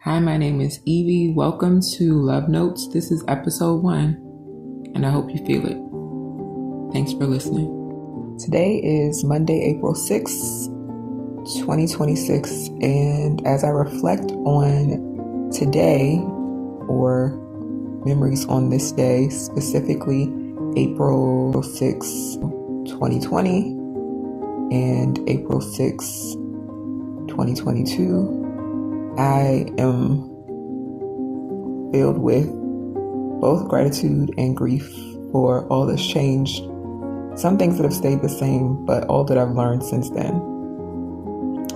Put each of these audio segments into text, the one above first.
Hi, my name is Evie. Welcome to Love Notes. This is episode 1, and I hope you feel it. Thanks for listening. Today is Monday, April 6th, 2026, and as I reflect on today, or memories on this day, specifically April 6th, 2020, and April 6th, 2022, I am filled with both gratitude and grief for all that's changed. Some things that have stayed the same, but all that I've learned since then.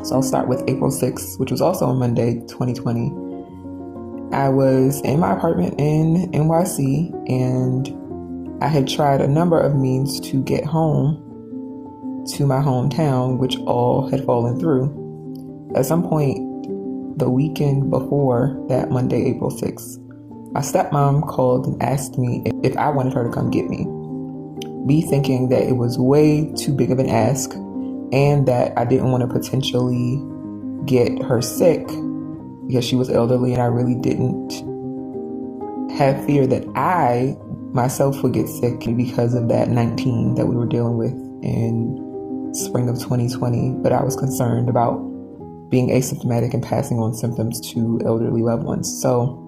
So I'll start with April 6th, which was also on Monday, 2020. I was in my apartment in NYC, and I had tried a number of means to get home to my hometown, which all had fallen through. At some point, the weekend before that Monday, April 6th, my stepmom called and asked me if I wanted her to come get me. Me thinking that it was way too big of an ask and that I didn't want to potentially get her sick because she was elderly, and I really didn't have fear that I myself would get sick because of that 19 that we were dealing with in spring of 2020. But I was concerned about being asymptomatic and passing on symptoms to elderly loved ones. So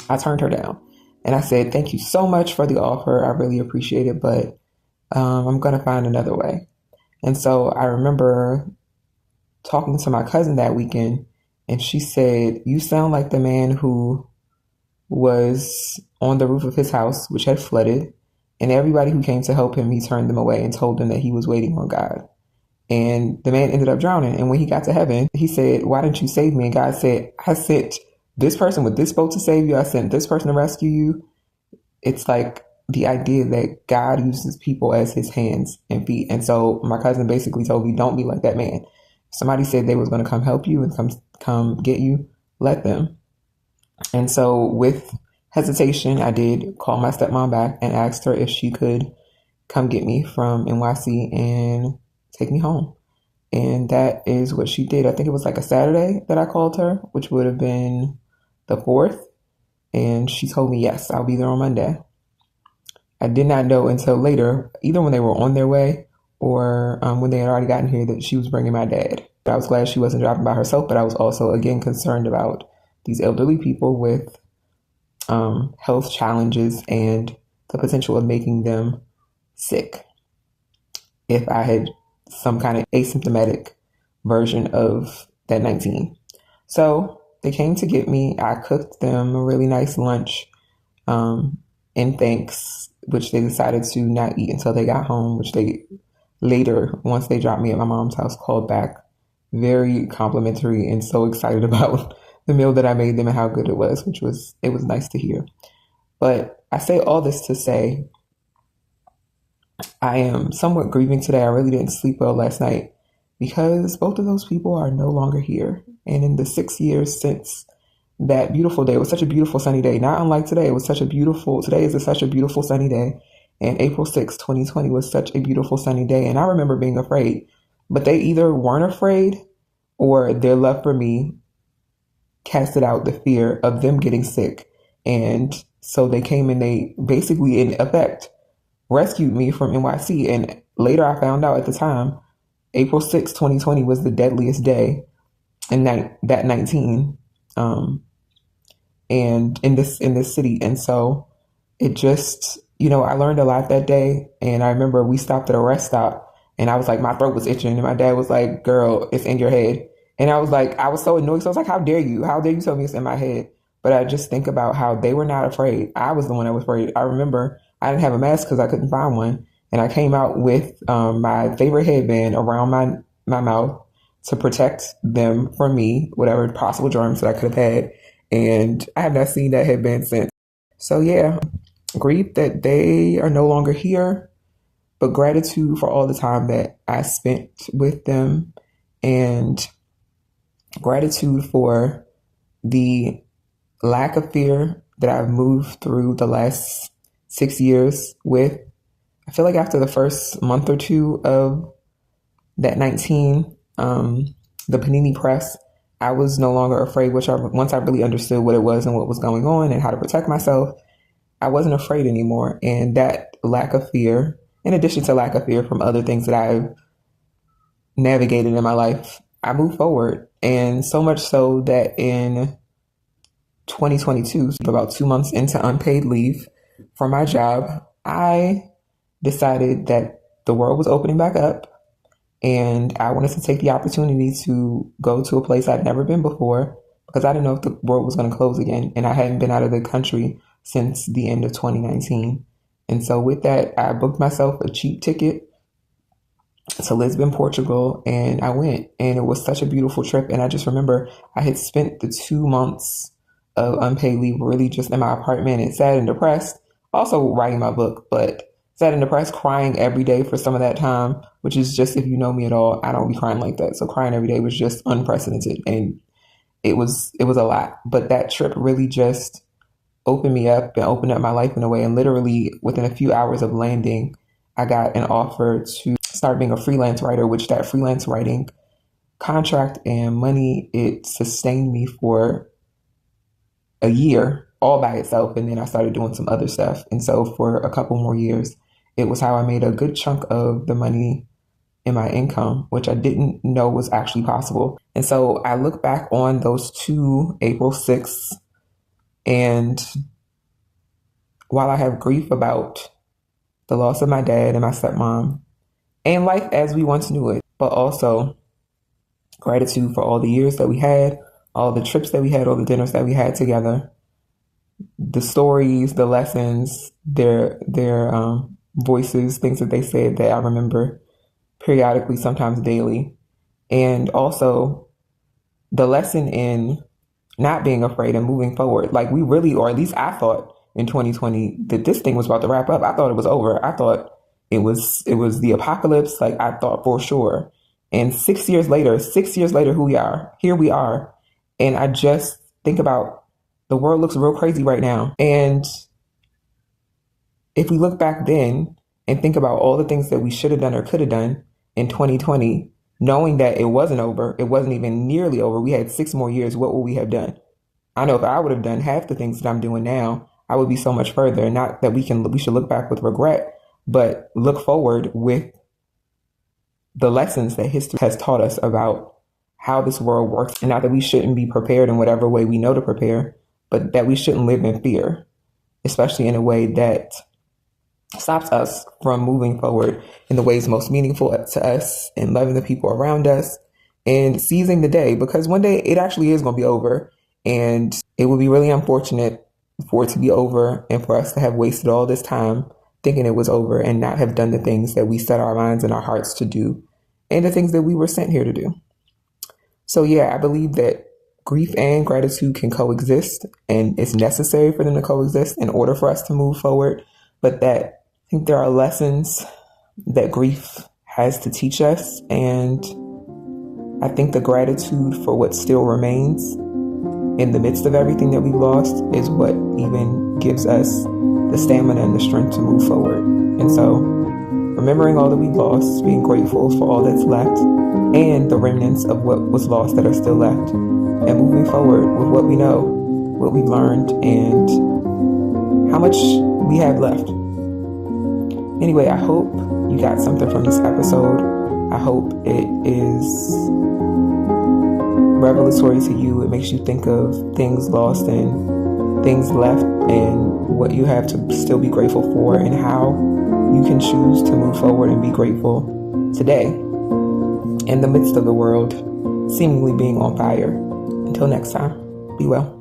I turned her down and I said, "Thank you so much for the offer. I really appreciate it, but I'm going to find another way." And so I remember talking to my cousin that weekend, and she said, "You sound like the man who was on the roof of his house, which had flooded, and everybody who came to help him, he turned them away and told them that he was waiting on God. And the man ended up drowning. And when he got to heaven, he said, 'Why didn't you save me?' And God said, 'I sent this person with this boat to save you. I sent this person to rescue you.'" It's like the idea that God uses people as his hands and feet. And so my cousin basically told me, don't be like that man. Somebody said they was going to come help you and come get you. Let them. And so with hesitation, I did call my stepmom back and asked her if she could come get me from NYC and take me home. And that is what she did. I think it was like a Saturday that I called her, which would have been the 4th. And she told me, yes, I'll be there on Monday. I did not know until later, either when they were on their way or when they had already gotten here, that she was bringing my dad. I was glad she wasn't driving by herself, but I was also, again, concerned about these elderly people with health challenges and the potential of making them sick if I had some kind of asymptomatic version of that 19. So they came to get me. I cooked them a really nice lunch in thanks, which they decided to not eat until they got home, which they later, once they dropped me at my mom's house, called back very complimentary and so excited about the meal that I made them and how good it was, it was nice to hear. But I say all this to say, I am somewhat grieving today. I really didn't sleep well last night because both of those people are no longer here. And in the 6 years since that beautiful day, it was such a beautiful sunny day, not unlike today. Today is such a beautiful sunny day. And April 6th, 2020 was such a beautiful sunny day. And I remember being afraid, but they either weren't afraid or their love for me casted out the fear of them getting sick. And so they came and they basically, in effect, rescued me from NYC. And later I found out at the time, April 6, 2020 was the deadliest day in that 19 and in this city. And so it just, I learned a lot that day. And I remember we stopped at a rest stop and I was like, my throat was itching and my dad was like, "Girl, it's in your head." And I was like, I was so annoyed. So I was like, how dare you tell me it's in my head? But I just think about how they were not afraid. I was the one that was afraid. I remember I didn't have a mask because I couldn't find one. And I came out with my favorite headband around my mouth to protect them from me, whatever possible germs that I could have had. And I have not seen that headband since. So yeah, grief that they are no longer here, but gratitude for all the time that I spent with them, and gratitude for the lack of fear that I've moved through the last 6 years with. I feel like after the first month or two of that 19, the Panini Press, I was no longer afraid, once I really understood what it was and what was going on and how to protect myself, I wasn't afraid anymore. And that lack of fear, in addition to lack of fear from other things that I've navigated in my life, I moved forward. And so much so that in 2022, about 2 months into unpaid leave from my job, I decided that the world was opening back up and I wanted to take the opportunity to go to a place I'd never been before because I didn't know if the world was going to close again. And I hadn't been out of the country since the end of 2019. And so with that, I booked myself a cheap ticket to Lisbon, Portugal, and I went. And it was such a beautiful trip. And I just remember I had spent the 2 months of unpaid leave really just in my apartment and sad and depressed, also writing my book, but sad and depressed, crying every day for some of that time, which is just, if you know me at all, I don't be crying like that. So crying every day was just unprecedented, and it was a lot. But that trip really just opened me up and opened up my life in a way. And literally within a few hours of landing, I got an offer to start being a freelance writer, which that freelance writing contract and money, it sustained me for a year all by itself. And then I started doing some other stuff. And so for a couple more years, it was how I made a good chunk of the money in my income, which I didn't know was actually possible. And so I look back on those two April 6th, and while I have grief about the loss of my dad and my stepmom and life as we once knew it, but also gratitude for all the years that we had, all the trips that we had, all the dinners that we had together, the stories, the lessons, their voices, things that they said that I remember periodically, sometimes daily. And also the lesson in not being afraid and moving forward. Like we really, or at least I thought in 2020 that this thing was about to wrap up. I thought it was over. I thought it was the apocalypse. Like I thought for sure. And 6 years later, here we are. And I just think about the world looks real crazy right now. And if we look back then and think about all the things that we should have done or could have done in 2020, knowing that it wasn't over, it wasn't even nearly over, we had 6 more years, what would we have done? I know if I would have done half the things that I'm doing now, I would be so much further. And not that we should look back with regret, but look forward with the lessons that history has taught us about how this world works. And not that we shouldn't be prepared in whatever way we know to prepare, but that we shouldn't live in fear, especially in a way that stops us from moving forward in the ways most meaningful to us and loving the people around us and seizing the day, because one day it actually is going to be over, and it would be really unfortunate for it to be over and for us to have wasted all this time thinking it was over and not have done the things that we set our minds and our hearts to do and the things that we were sent here to do. So yeah, I believe that grief and gratitude can coexist, and it's necessary for them to coexist in order for us to move forward. But that I think there are lessons that grief has to teach us, and I think the gratitude for what still remains in the midst of everything that we've lost is what even gives us the stamina and the strength to move forward. And so remembering all that we've lost, being grateful for all that's left and the remnants of what was lost that are still left, and moving forward with what we know, what we've learned, and how much we have left. Anyway, I hope you got something from this episode. I hope it is revelatory to you. It makes you think of things lost and things left and what you have to still be grateful for, and how you can choose to move forward and be grateful today in the midst of the world seemingly being on fire. Until next time, be well.